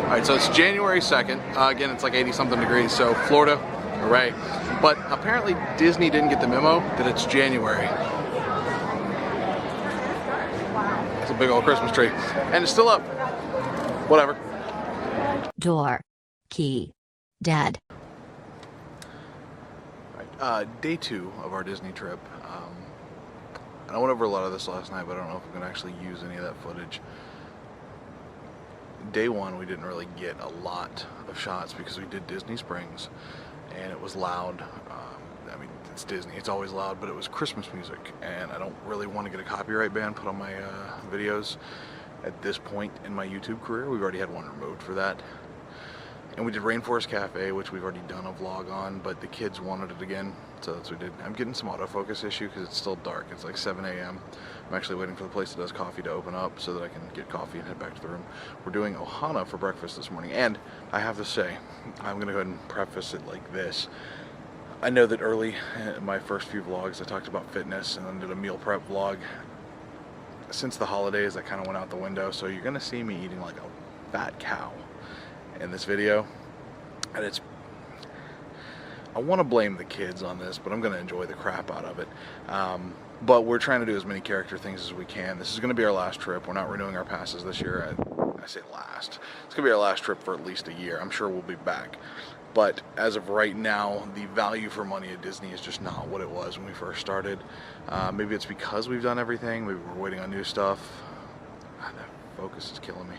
Alright, so it's January 2nd. Again, it's like 80-something degrees, so Florida, hooray. But apparently Disney didn't get the memo that it's January. It's a big old Christmas tree. And it's still up. Whatever. Door. Key. Dad. Day 2 of our Disney trip. And I went over a lot of this last night, but I don't know if I'm going to actually use any of that footage. Day 1, we didn't really get a lot of shots because we did Disney Springs, and it was loud. I mean, it's Disney, it's always loud, but it was Christmas music, and I don't really want to get a copyright ban put on my videos at this point in my YouTube career. We've already had one removed for that. And we did Rainforest Cafe, which we've already done a vlog on, but the kids wanted it again, so that's what we did. I'm getting some autofocus issue because it's still dark. It's like 7 a.m. I'm actually waiting for the place that does coffee to open up so that I can get coffee and head back to the room. We're doing Ohana for breakfast this morning, and I have to say, I'm going to go ahead and preface it like this. I know that early in my first few vlogs I talked about fitness and then did a meal prep vlog. Since the holidays, that kind of went out the window, so you're going to see me eating like a fat cow in this video, and it's, I want to blame the kids on this, but I'm going to enjoy the crap out of it. But we're trying to do as many character things as we can. This is going to be our last trip. We're not renewing our passes this year. I say last. It's going to be our last trip for at least a year. I'm sure we'll be back. But as of right now, the value for money at Disney is just not what it was when we first started. Maybe it's because we've done everything. Maybe we're waiting on new stuff. God, that focus is killing me.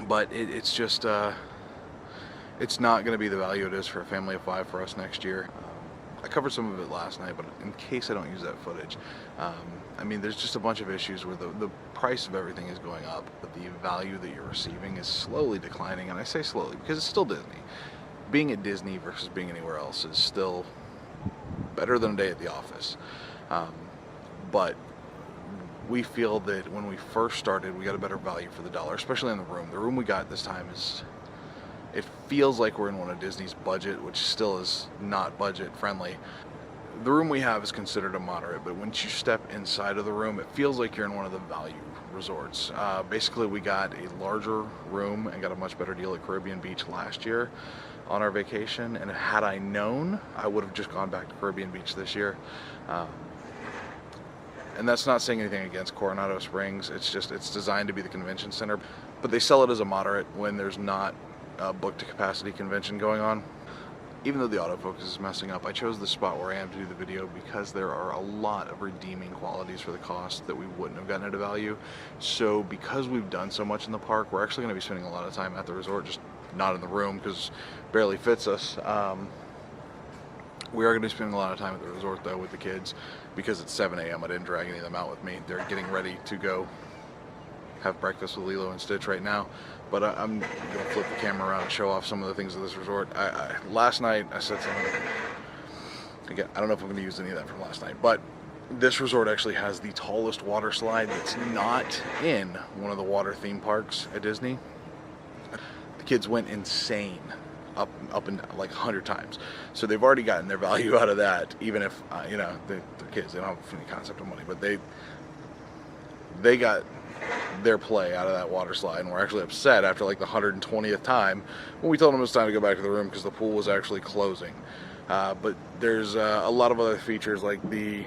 But it's just, it's not going to be the value it is for a family of 5 for us next year. I covered some of it last night, but in case I don't use that footage, I mean, there's just a bunch of issues where the price of everything is going up, but the value that you're receiving is slowly declining, and I say slowly because it's still Disney. Being at Disney versus being anywhere else is still better than a day at the office. But we feel that when we first started, we got a better value for the dollar, especially in the room. The room we got this time is, it feels like we're in one of Disney's budget, which still is not budget friendly. The room we have is considered a moderate, but once you step inside of the room, it feels like you're in one of the value resorts. Basically, we got a larger room and got a much better deal at Caribbean Beach last year on our vacation, and had I known, I would have just gone back to Caribbean Beach this year. And that's not saying anything against Coronado Springs. It's just, it's designed to be the convention center, but they sell it as a moderate when there's not a booked to capacity convention going on. Even though the autofocus is messing up, I chose the spot where I am to do the video because there are a lot of redeeming qualities for the cost that we wouldn't have gotten at a value. So because we've done so much in the park, we're actually going to be spending a lot of time at the resort, just not in the room because it barely fits us. We are going to be spending a lot of time at the resort though with the kids because it's 7 a.m. I didn't drag any of them out with me. They're getting ready to go have breakfast with Lilo and Stitch right now. But I'm going to flip the camera around and show off some of the things of this resort. Last night I said something, again, I don't know if I'm going to use any of that from last night, but this resort actually has the tallest water slide that's not in one of the water theme parks at Disney. The kids went insane. Up and down, like 100 times. So they've already gotten their value out of that, even if, you know, they're kids, they don't have any concept of money, but they got their play out of that water slide, and we're actually upset after like the 120th time when we told them it was time to go back to the room because the pool was actually closing. But there's a lot of other features like the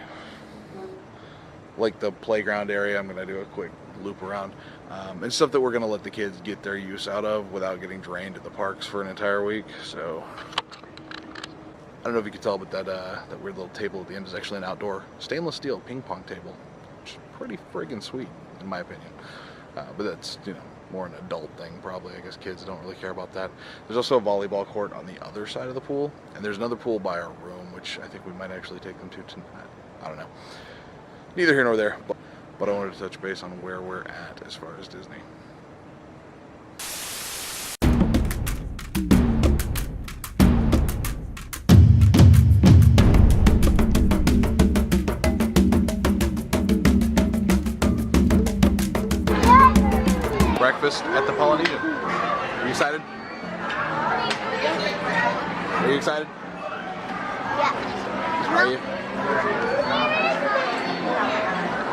playground area. I'm going to do a quick loop around, and stuff that we're going to let the kids get their use out of without getting drained at the parks for an entire week. So I don't know if you can tell, but that weird little table at the end is actually an outdoor stainless steel ping pong table, which is pretty friggin' sweet in my opinion. But that's, you know, more an adult thing probably. I guess kids don't really care about that. There's also a volleyball court on the other side of the pool, and there's another pool by our room, which I think we might actually take them to tonight. I don't know. Neither here nor there, but I wanted to touch base on where we're at as far as Disney. Breakfast at the Polynesian. Are you excited? Are you excited? Yeah. Are you?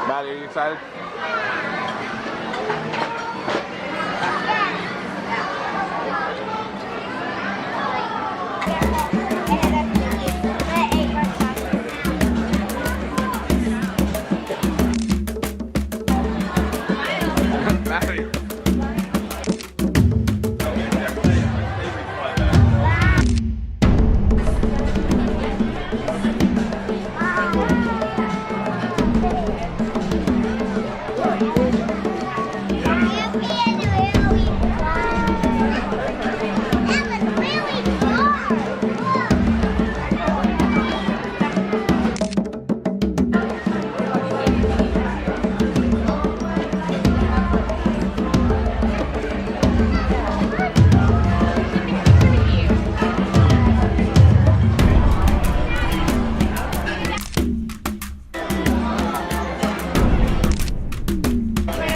Maddie, are you excited? out of here.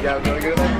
Yeah, I'm gonna go there.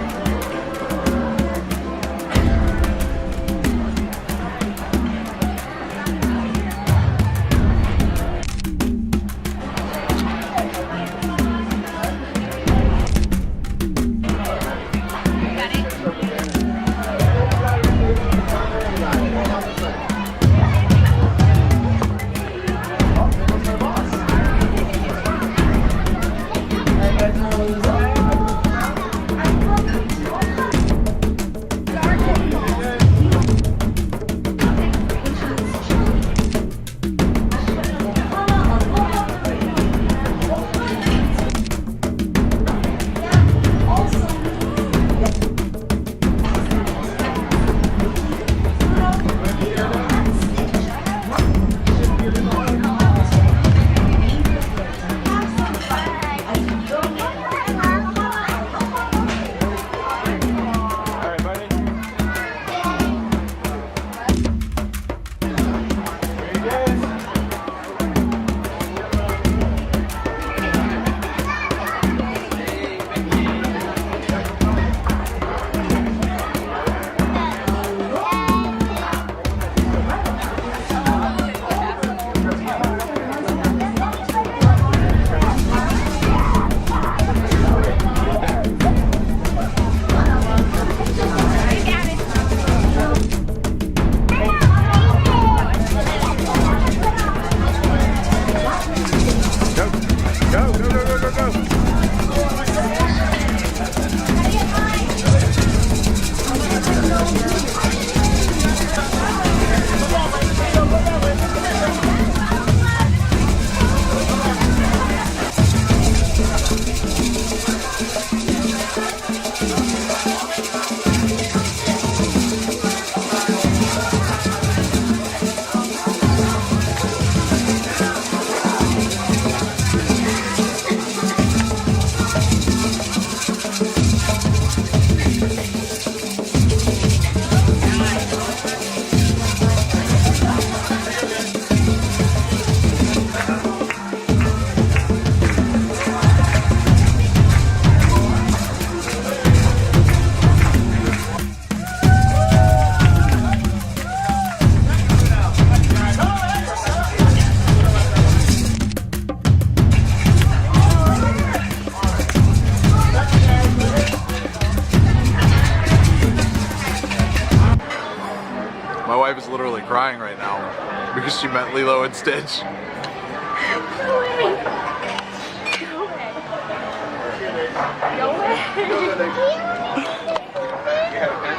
My wife is literally crying right now because she met Lilo and Stitch.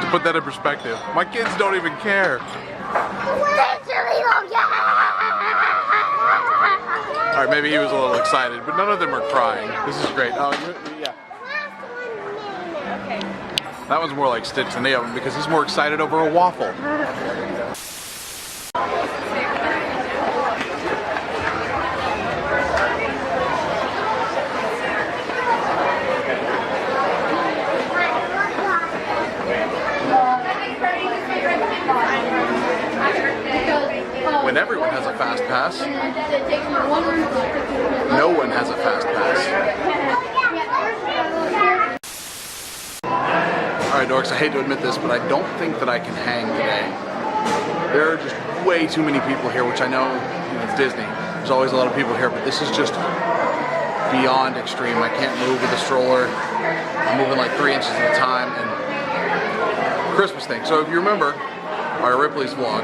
To put that in perspective, my kids don't even care. Alright, maybe he was a little excited, but none of them are crying. This is great. Oh, yeah. That one's more like Stitch than the other one because he's more excited over a waffle. When everyone has a fast pass, no one has a fast pass. Alright, dorks, I hate to admit this, but I don't think that I can hang today. There are just way too many people here, which I know, it's Disney. There's always a lot of people here, but this is just beyond extreme. I can't move with a stroller. I'm moving like 3 inches at a time. And Christmas thing. So if you remember our Ripley's vlog,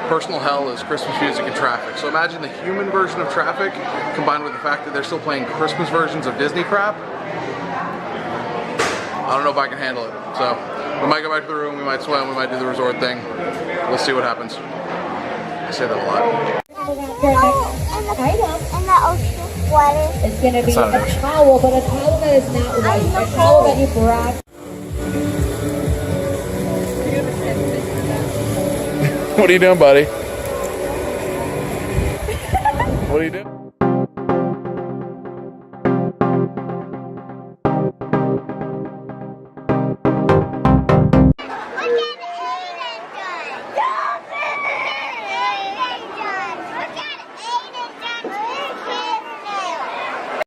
personal hell is Christmas music and traffic. So imagine the human version of traffic combined with the fact that they're still playing Christmas versions of Disney crap. I don't know if I can handle it. So we might go back to the room, we might swim, we might do the resort thing. We'll see what happens. I say that a lot. In the ocean water. It's gonna be It's not an a ocean. towel, but a towel that is not white. A towel that you brought. What are you doing, buddy? What are you doing?